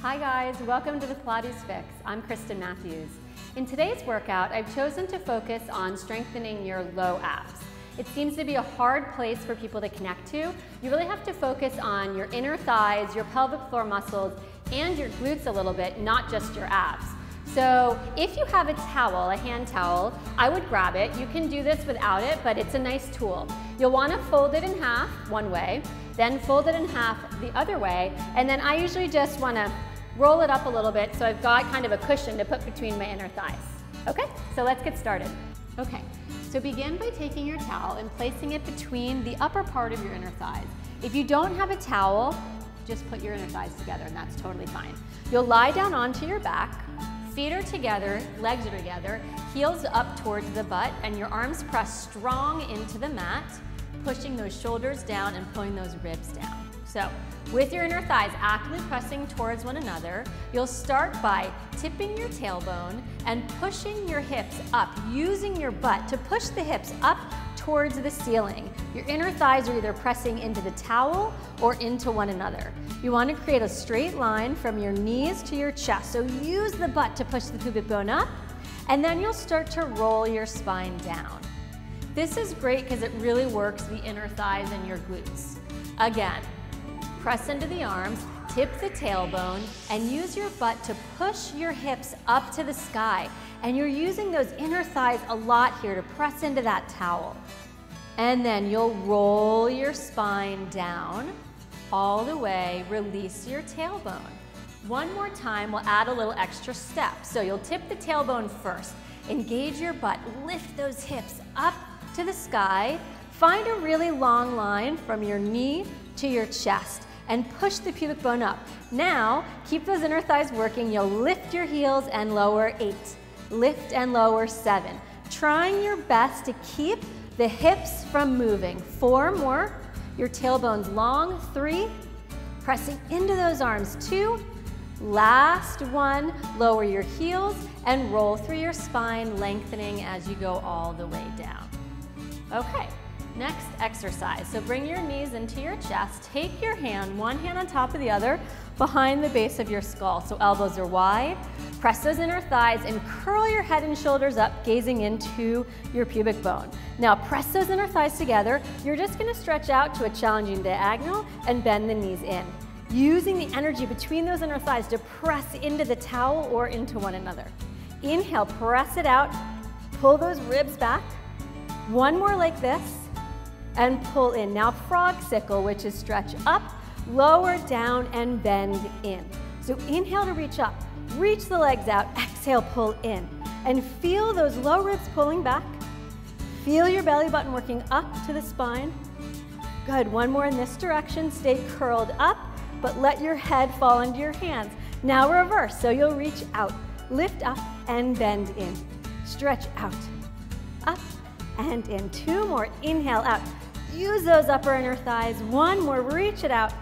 Hi guys, welcome to the Pilates Fix. I'm Kristen Matthews. In today's workout, I've chosen to focus on strengthening your low abs. It seems to be a hard place for people to connect to. You really have to focus on your inner thighs, your pelvic floor muscles, and your glutes a little bit, not just your abs. So if you have a towel, a hand towel, I would grab it. You can do this without it, but it's a nice tool. You'll want to fold it in half one way, then fold it in half the other way, and then I usually just want to roll it up a little bit so I've got kind of a cushion to put between my inner thighs. Okay, so let's get started. Okay, so begin by taking your towel and placing it between the upper part of your inner thighs. If you don't have a towel, just put your inner thighs together and that's totally fine. You'll lie down onto your back, feet are together, legs are together, heels up towards the butt, and your arms press strong into the mat, pushing those shoulders down and pulling those ribs down. So, with your inner thighs actively pressing towards one another, you'll start by tipping your tailbone and pushing your hips up, using your butt to push the hips up towards the ceiling. Your inner thighs are either pressing into the towel or into one another. You want to create a straight line from your knees to your chest. So use the butt to push the pubic bone up, and then you'll start to roll your spine down. This is great because it really works the inner thighs and your glutes. Again, press into the arms, tip the tailbone, and use your butt to push your hips up to the sky. And you're using those inner thighs a lot here to press into that towel. And then you'll roll your spine down all the way, release your tailbone. One more time, we'll add a little extra step. So you'll tip the tailbone first, engage your butt, lift those hips up to the sky, find a really long line from your knee to your chest, and push the pubic bone up. Now, keep those inner thighs working. You'll lift your heels and lower 8. Lift and lower 7. Trying your best to keep the hips from moving. 4 more. Your tailbone's long. 3. Pressing into those arms. 2. Last 1. Lower your heels and roll through your spine, lengthening as you go all the way down. Okay. Next exercise, so bring your knees into your chest, take your hand, one hand on top of the other, behind the base of your skull, so elbows are wide, press those inner thighs and curl your head and shoulders up, gazing into your pubic bone. Now press those inner thighs together, you're just gonna stretch out to a challenging diagonal and bend the knees in. Using the energy between those inner thighs to press into the towel or into one another. Inhale, press it out, pull those ribs back, one more like this, and pull in. Now frog sickle, which is stretch up, lower down, and bend in. So inhale to reach up, reach the legs out, exhale, pull in. And feel those low ribs pulling back. Feel your belly button working up to the spine. Good, one more in this direction. Stay curled up, but let your head fall into your hands. Now reverse, so you'll reach out, lift up, and bend in. Stretch out, up, and in. 2 more, inhale out. Use those upper inner thighs. 1 more, reach it out,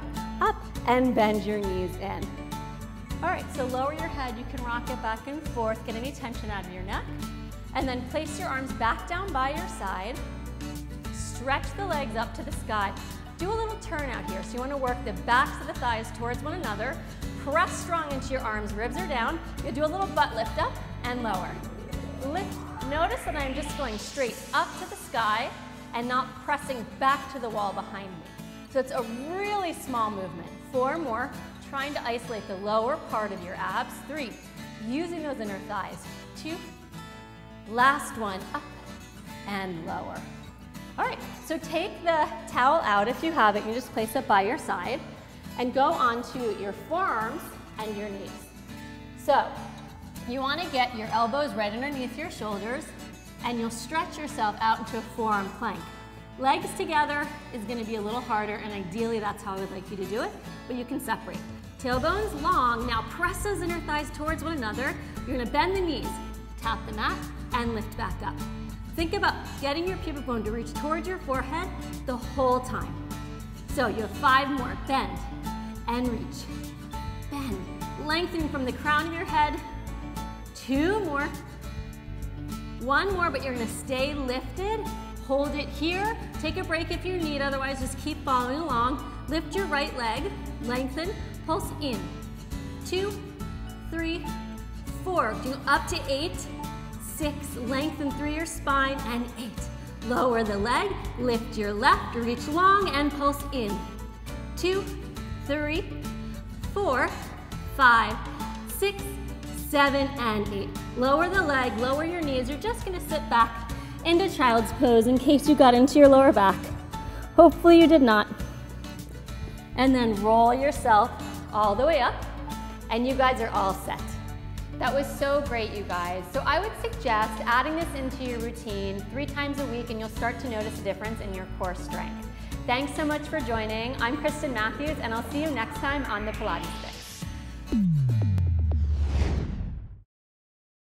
up, and bend your knees in. All right, so lower your head. You can rock it back and forth, get any tension out of your neck. And then place your arms back down by your side. Stretch the legs up to the sky. Do a little turn out here. So you want to work the backs of the thighs towards one another. Press strong into your arms, ribs are down. You'll do a little butt lift up and lower. Lift. Notice that I'm just going straight up to the sky and not pressing back to the wall behind me. So it's a really small movement. 4 more, trying to isolate the lower part of your abs. 3, using those inner thighs. 2, last 1, up and lower. All right, so take the towel out if you have it. You just place it by your side and go onto your forearms and your knees. So you want to get your elbows right underneath your shoulders, and you'll stretch yourself out into a forearm plank. Legs together is going to be a little harder, and ideally that's how I would like you to do it, but you can separate. Tailbone's long, now press those inner thighs towards one another. You're going to bend the knees, tap the mat, and lift back up. Think about getting your pubic bone to reach towards your forehead the whole time. So you have 5 more, bend and reach, bend, lengthening from the crown of your head. 2 more. 1 more, but you're gonna stay lifted. Hold it here. Take a break if you need, otherwise just keep following along. Lift your right leg, lengthen, pulse in, 2, 3, 4. Do up to 8, 6. Lengthen through your spine, and 8. Lower the leg, lift your left, reach long, and pulse in. 2, 3, 4, 5, 6, 7, and 8. Lower the leg, lower your knees. You're just gonna sit back into child's pose in case you got into your lower back. Hopefully you did not. And then roll yourself all the way up, and you guys are all set. That was so great, you guys. So I would suggest adding this into your routine 3 times a week, and you'll start to notice a difference in your core strength. Thanks so much for joining. I'm Kristen Matthews, and I'll see you next time on the Pilates Fix.